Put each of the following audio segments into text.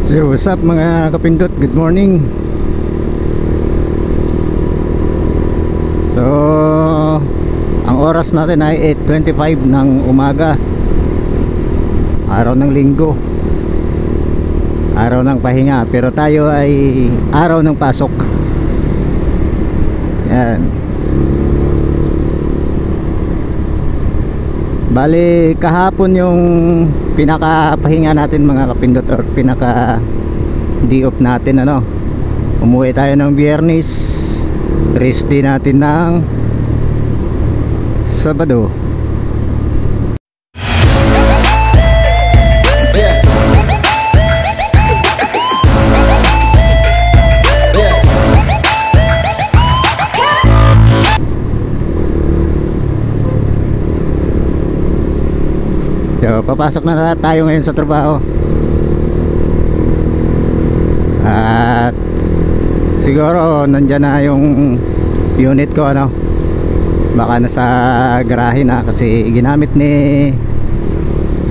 So what's up mga kapindot, good morning. So ang oras natin ay 8:25 ng umaga, araw ng linggo, araw ng pahinga, pero tayo ay araw ng pasok. Yan. Bali kahapon yung pinakapahinga natin mga kapindot, or pinaka day off natin, ano. Umuwi tayo ng Biyernes, rest day natin ng Sabado. So, papasok na tayo ngayon sa trabaho. At siguro nandyan na yung unit ko, ano. Baka nasa garahe na kasi ginamit ni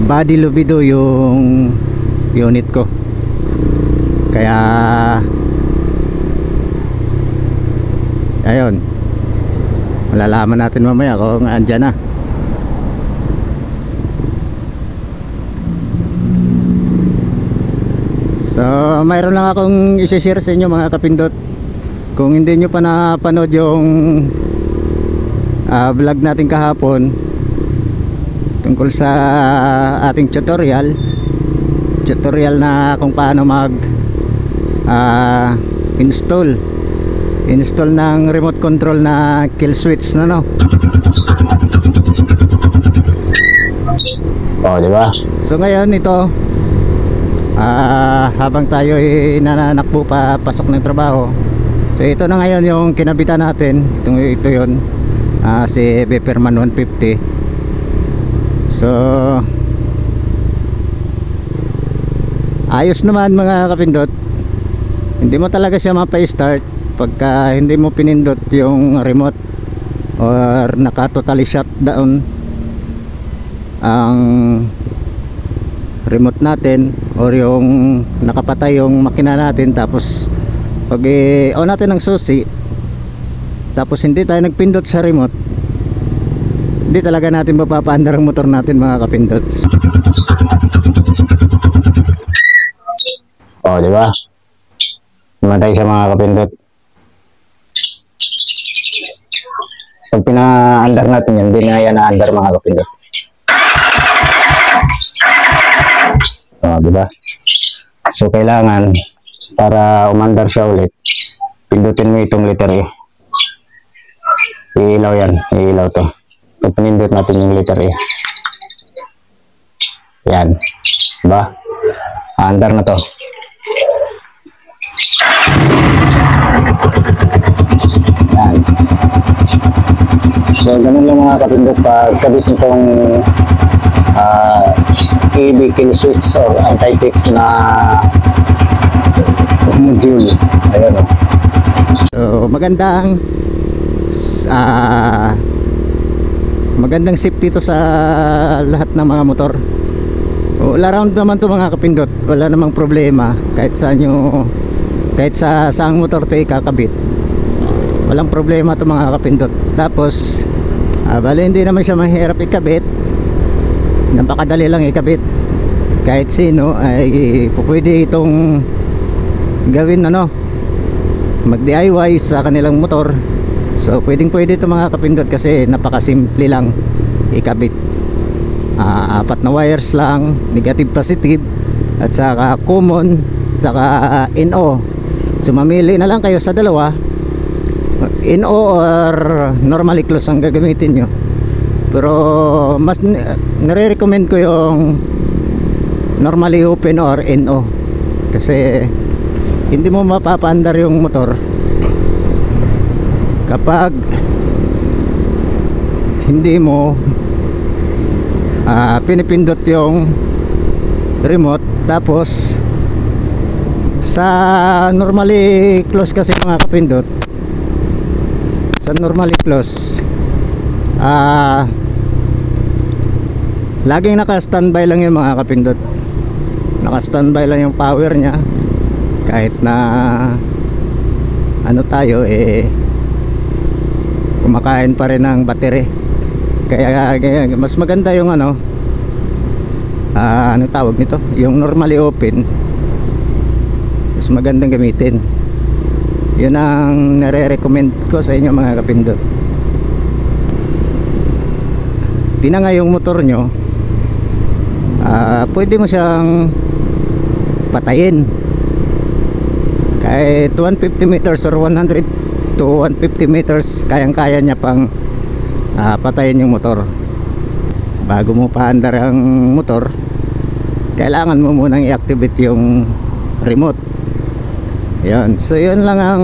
Buddy Lubido yung unit ko. Kaya ayun, malalaman natin mamaya kung andyan na. So mayroon lang akong isi-share sa inyo mga kapindot. Kung hindi nyo pa napanood yung vlog natin kahapon tungkol sa ating tutorial na kung paano mag install ng remote control na kill switch na, no? Oh, di ba? So ngayon ito, habang tayo ay nananakbo pa pasok ng trabaho, so ito na ngayon yung kinabitan natin. Ito yun, si Beperman 150. So ayos naman mga kapindot. Hindi mo talaga siya mapa-start pagka hindi mo pinindot yung remote or naka totally shutdown ang remote natin, or yung nakapatay yung makina natin. Tapos pag on natin ng susi, tapos hindi tayo nagpindot sa remote, hindi talaga natin mapapaandar ang motor natin mga kapindot. Oh, di ba? Namatay siya mga kapindot. Pag pinaandar natin yan, hindi na yan naandar mga kapindot. Oh, di ba? So kailangan para umandar siya ulit, pindutin mo itong letter E. Iilaw yan, iilaw to. Pag pinindot natin yung letter E, yan, diba? Andar na to. Yan. So ganun lang mga kapindot, pag sabit nitong EB kill switch or anti-kick na module. Ayan, o. So magandang safety to sa lahat ng mga motor. All around naman to mga kapindot, wala namang problema kahit sa saang motor to ikakabit, walang problema to mga kapindot. Tapos bali hindi naman siya mahirap ikabit, napakadali lang ikabit. Kahit sino ay pwede itong gawin, ano, mag DIY sa kanilang motor. So pwede ito mga kapindot kasi napakasimple lang ikabit. 4 na wires lang, negative, positive, at saka common, saka NO. So mamili na lang kayo sa dalawa, NO or normally close ang gagamitin nyo. Pero mas nare-recommend ko yung normally open or NO, kasi hindi mo mapapaandar yung motor kapag hindi mo pinipindot yung remote. Tapos sa normally close kasi mga kapindot, sa normally close laging naka standby lang yung mga kapindot. naka-standby lang yung power niya. Kahit na ano tayo kumakain pa rin ng battery. Kaya mas maganda yung ano tawag nito, yung normally open, mas magandang gamitin. Yun ang nare-recommend ko sa inyo mga kapindot. Tinanga yung motor nyo, pwede mo siyang patayin kahit 150 meters or 100 to 150 meters, kayang-kaya niya pang patayin yung motor. Bago mo paandar ang motor, kailangan mo munang i-activate yung remote. Yan. So yun lang ang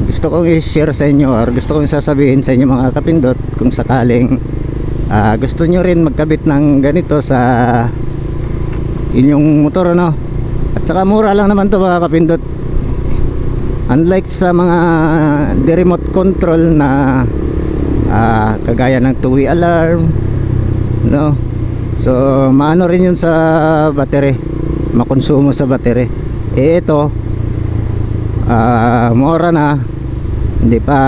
gusto kong i-share sa inyo, or gusto kong sasabihin sa inyo mga kapindot. Kung sakaling gusto nyo rin magkabit ng ganito sa inyong motor, ano, at saka mura lang naman to mga kapindot. Unlike sa mga remote control na kagaya ng two-way alarm, no? So maano rin yun sa battery, makonsumo sa battery. Ito mura na, hindi pa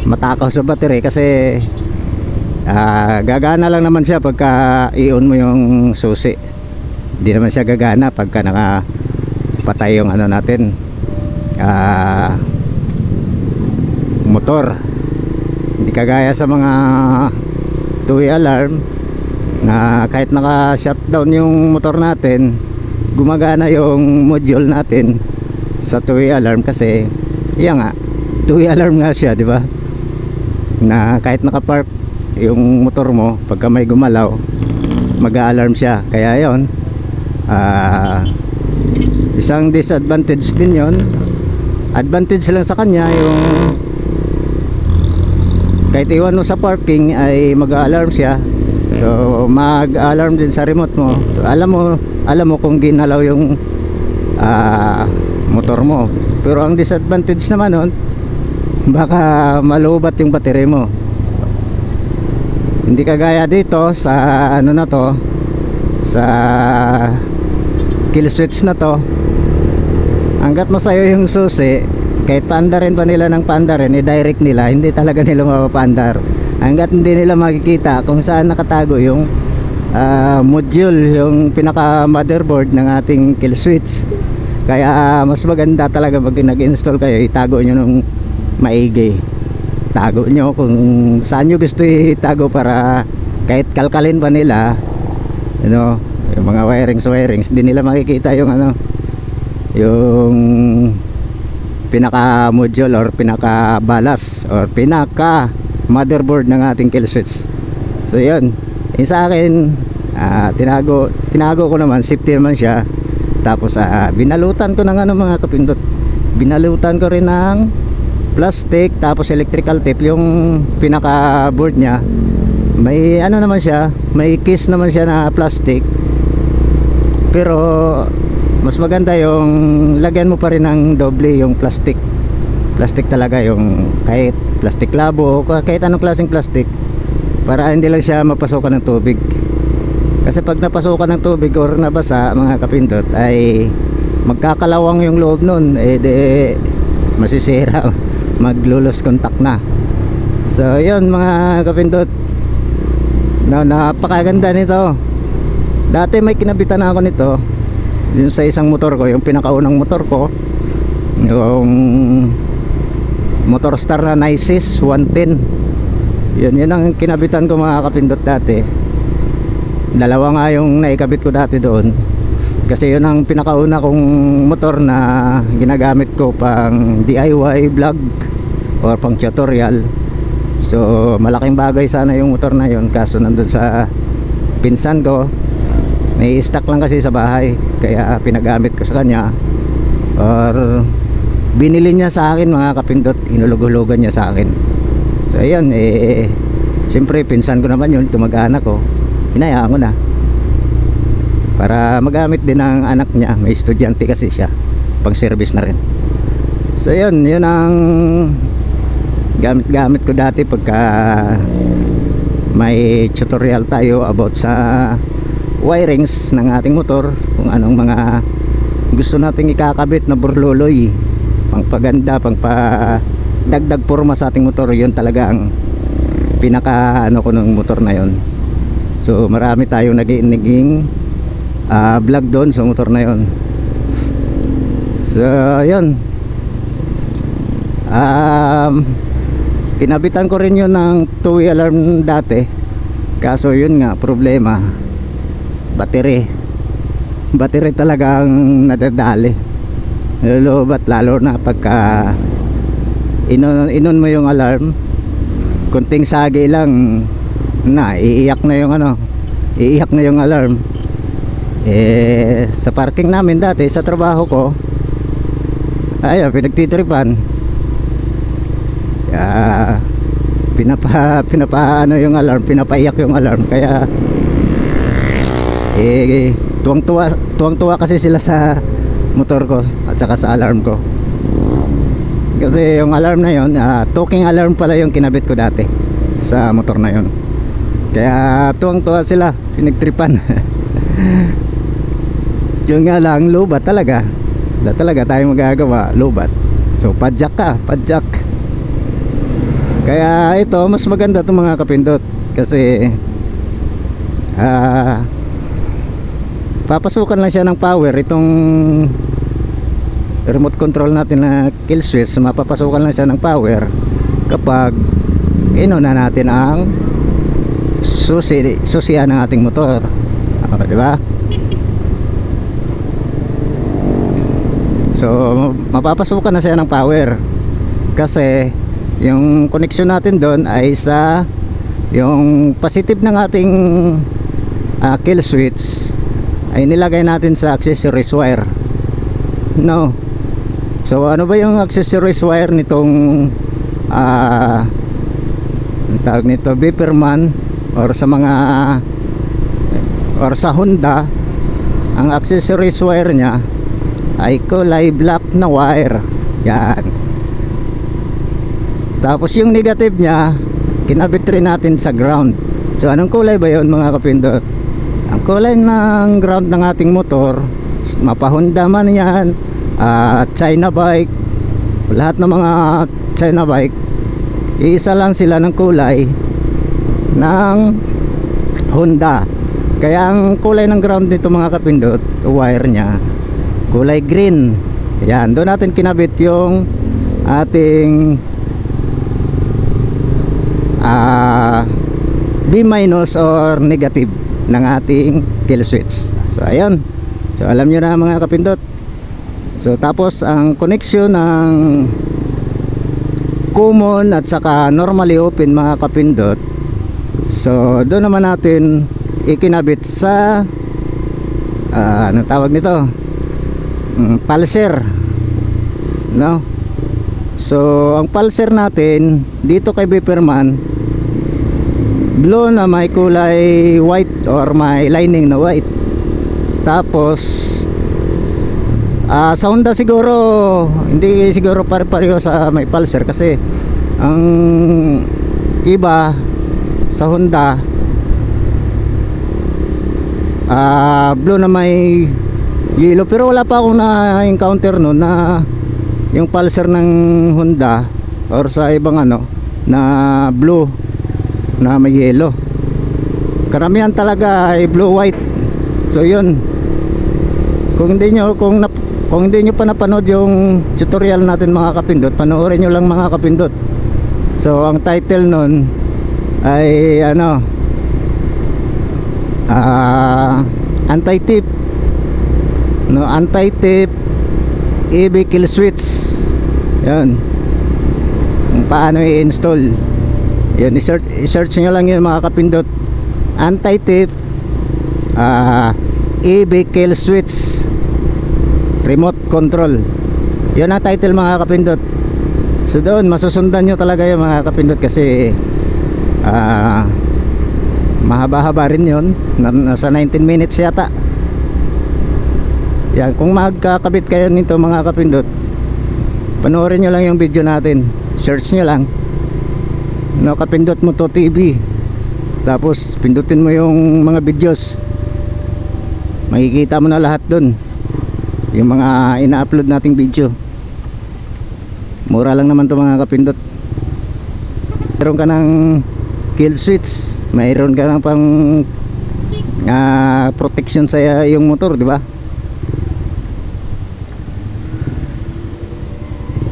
matakaw sa battery kasi gagana lang naman siya pagka i-on mo yung susi. Hindi naman siya gagana pagka nakapatay yung ano natin, motor. Hindi kagaya sa mga two-way alarm na kahit naka-shutdown yung motor natin, gumagana yung module natin sa two-way alarm kasi yan nga, two-way alarm nga siya, di ba? Na kahit naka-park yung motor mo, pagka may gumalaw, mag-a-alarm siya. Kaya yon, isang disadvantage din yon. Advantage lang sa kanya yung kahit iwan mo sa parking ay mag-alarm siya. So mag-alarm din sa remote mo. So, alam mo kung ginalaw yung motor mo. Pero ang disadvantage naman nun, baka malubat yung battery mo. Hindi kagaya dito sa ano na to, sa kill switch na to. Hanggat masayo yung susi, kahit paandarin pa nila ng paandarin, i-direct nila, hindi talaga nila mapapaandar. Hanggat hindi nila makikita kung saan nakatago yung module, yung pinaka motherboard ng ating kill switch. Kaya mas maganda talaga pag nag-install kayo, itago nyo nung maigi. Tago nyo kung saan nyo gusto itago para kahit kalkalin pa nila, you know, yung mga wirings, hindi nila makikita yung ano, yung pinaka module or pinaka balas or pinaka motherboard ng ating kill switch. So yun, sa akin tinago ko naman, safety naman siya. Tapos binalutan ko ng ano mga kapindot, binalutan ko rin ng plastic, tapos electrical tape yung pinaka board nya. May ano naman siya, may case naman siya na plastic, pero mas maganda yung lagyan mo pa rin ng doble yung plastic talaga, yung kahit plastic labo, kahit anong klaseng plastic, para hindi lang siya mapasokan ng tubig. Kasi pag napasokan ng tubig or nabasa mga kapindot, ay magkakalawang yung loob nun, masisira, maglulos contact na. So yun mga kapindot, napakaganda nito. Dati may kinabitan ako nito yung sa isang motor ko, yung pinakaunang motor ko, yung Motorstar na Nicys 110. Yun ang kinabitan ko mga kapindot dati. Dalawa nga yung naikabit ko dati doon, kasi yun ang pinakauna kong motor na ginagamit ko pang DIY vlog or pang tutorial. So malaking bagay sana yung motor na yun, kaso nandun sa pinsan ko, may stock lang kasi sa bahay, kaya pinagamit ko sa kanya, or binili niya sa akin mga kapindot, inulog-hulugan niya sa akin. So ayun, siyempre pinsan ko naman yun, tumag-anak ko, hinayaan ko na para magamit din ng anak niya, may estudyante kasi siya, pang service na rin. So yun ang gamit ko dati pagka may tutorial tayo about sa wirings ng ating motor, kung anong mga gusto nating ikakabit na burluloy, pangpaganda, pangpadagdag porma sa ating motor. Yun talaga ang pinaka ano ko ng motor na yon. So marami tayong naging vlog doon sa motor na yon. So yun, kinabitan ko rin yun ng two-way alarm dati, kaso yun nga problema, battery talaga ang nadadali, lulubat, lalo na pagka inon mo yung alarm, kunting sagi lang na iiyak na yung alarm. Sa parking namin dati sa trabaho ko, ayun, pinagtitripan, pinapa yung alarm, pinapaiyak yung alarm, kaya tuwang-tuwa kasi sila sa motor ko at saka sa alarm ko. Kasi yung alarm na yun, talking alarm pala yung kinabit ko dati sa motor na yun, kaya tuwang-tuwa sila, pinagtripan. Yun nga lang, lubat talaga, wala talaga tayong magagawa, lubat. So padjak ka, padjak. Kaya ito, mas maganda itong mga kapindot, kasi papasukan lang siya ng power. Itong remote control natin na kill switch, mapapasukan lang siya ng power kapag inuna natin ang susian ng ating motor, diba? So mapapasukan na siya ng power kasi yung connection natin doon ay sa yung positive ng ating kill switch ay nilagay natin sa accessories wire, no? So ano ba yung accessories wire nitong ang tawag nito, Beeperman, or sa mga or sa Honda, ang accessories wire nya ay kulay black na wire. Yan. Tapos yung negative nya kinabit rin natin sa ground. So anong kulay ba yun, mga kapindot? Ang kulay ng ground ng ating motor, mapa Honda man yan, China bike, lahat ng mga China bike, iisa lang sila ng kulay ng Honda. Kaya ang kulay ng ground nito, mga kapindot, wire nya kulay green. Yan, doon natin kinabit yung ating B- or negative ng ating kill switch. So ayun, so alam nyo na, mga kapindot. So tapos ang connection ng common at saka normally open, mga kapindot, so doon naman natin ikinabit sa anong tawag nito, pulser, no? So ang pulser natin dito kay Beeperman, blue na may kulay white or may lining na white. Tapos sa Honda siguro hindi siguro pare-pareho sa may pulser, kasi ang iba sa Honda blue na may yellow, pero wala pa akong na-encounter no na yung pulser ng Honda or sa ibang ano na blue na may yellow. Karamihan talaga ay blue white. So yun, kung hindi nyo pa napanood yung tutorial natin, mga kapindot, panoorin nyo lang, mga kapindot. So ang title nun ay ano, anti-tip, no, anti-tip EV kill switch. Yan, kung paano i-install. Yan, i-search nyo lang yun, mga kapindot, anti-tip EV kill switch remote control. Yan ang title, mga kapindot. So doon masusundan nyo talaga yung, mga kapindot, kasi mahaba-haba rin yun, nasa 19 minutes yata. Yan, kung magkakabit kayo nito, mga kapindot, panoorin nyo lang yung video natin, search nyo lang, no, Kapindot Moto TV, tapos pindutin mo yung mga videos, makikita mo na lahat dun yung mga ina-upload nating video. Mura lang naman to mga kapindot. Mayroon ka ng kill switch, mayroon ka ng pang protection sa iyong motor, di ba?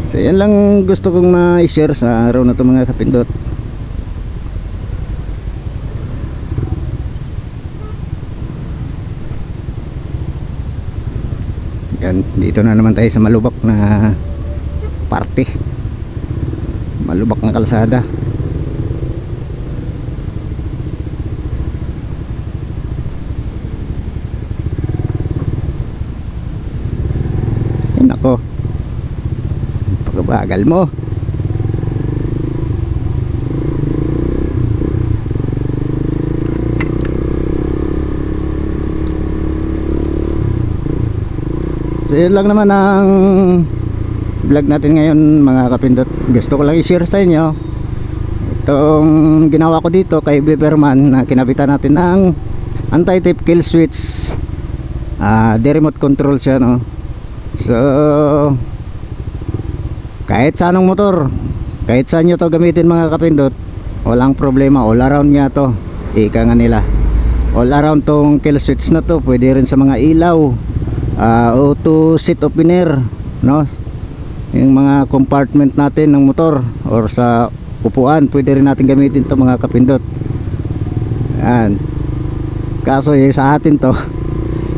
So yan lang gusto kong ma-share sa araw na to mga kapindot. Yan, dito na naman tayo sa malubak na parte, malubak na kalsada. Yan ako, pagbagal mo. So yun lang naman ang vlog natin ngayon mga kapindot. Gusto ko lang i-share sa inyo itong ginawa ko dito kay Beberman na kinabitan natin ng anti-tip kill switch. Di remote control siya, no? So kahit sa anong motor, kahit saan nyo to gamitin mga kapindot, walang problema. All around nga to, ika nga nila. All around tong kill switch na to. Pwede rin sa mga ilaw, auto seat opener, no? Yung mga compartment natin ng motor or sa upuan, pwede rin natin gamitin to mga kapindot. Yan. Kaso sa atin to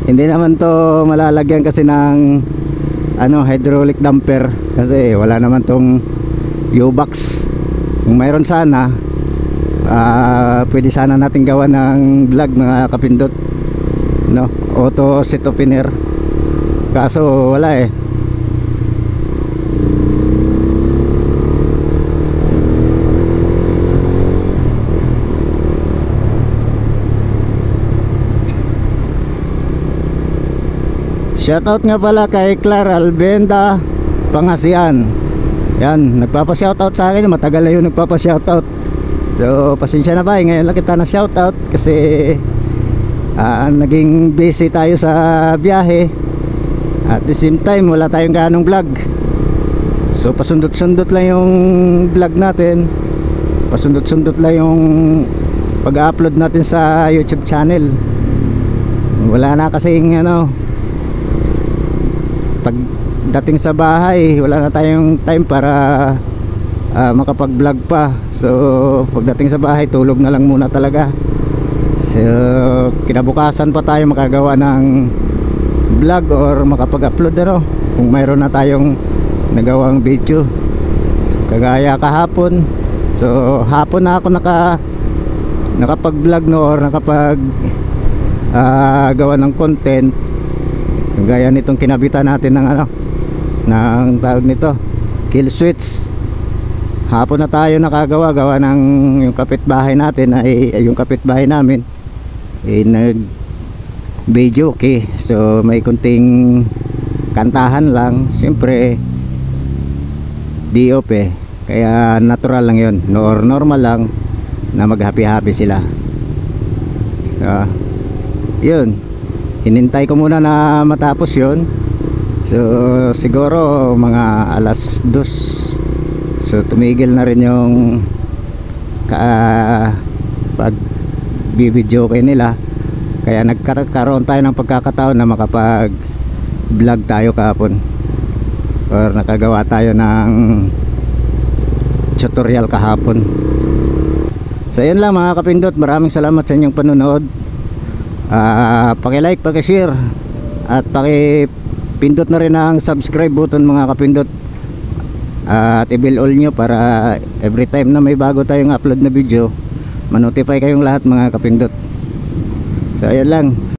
hindi naman to malalagyan kasi ng hydraulic damper, kasi wala naman tong U-box. Kung mayroon sana, pwede sana natin gawa ng vlog mga kapindot, no? Auto seat opener. Kaso wala eh. Shoutout nga pala kay Clara Albenda Pangasian. Yan, nagpapa-shoutout sa akin. Matagal na yun nagpapa-shoutout. So pasensya na ba, ngayon lang kita na shoutout kasi naging busy tayo sa biyahe. At the same time wala tayong ganong vlog. So pasundot-sundot lang yung vlog natin. Pasundot-sundot lang yung pag-upload natin sa YouTube channel. Wala na kasing pagdating sa bahay, wala na tayong time para makapag-vlog pa. So pagdating sa bahay, tulog na lang muna talaga. So kinabukasan pa tayo makagawa ng vlog or makapag-upload kung mayroon na tayong nagawang video. Kagaya kahapon. So hapon na ako nakapag-vlog or nakapag gawa ng content. Gaya nitong kinabitan natin ng ng tawag nito, kill switch. Hapon na tayo gawa ng yung kapitbahay natin yung kapitbahay namin nag video, okay. So may kunting kantahan lang, siyempre DOP, kaya natural lang yun, or normal lang na mag happy happy sila. So yun, hinintay ko muna na matapos yun. So siguro mga alas 2. So tumigil na rin yung pag bibidyo kay nila. Kaya nagkaroon tayo ng pagkakataon na makapag vlog tayo kahapon, or nakagawa tayo ng tutorial kahapon. So yun lang mga kapindot, maraming salamat sa inyong panonood. Paki-like, paki-share at paki-pindot na rin ang subscribe button mga kapindot, at i-bell all nyo para every time na may bago tayong upload na video, manotify kayong lahat mga kapindot. So ayan lang.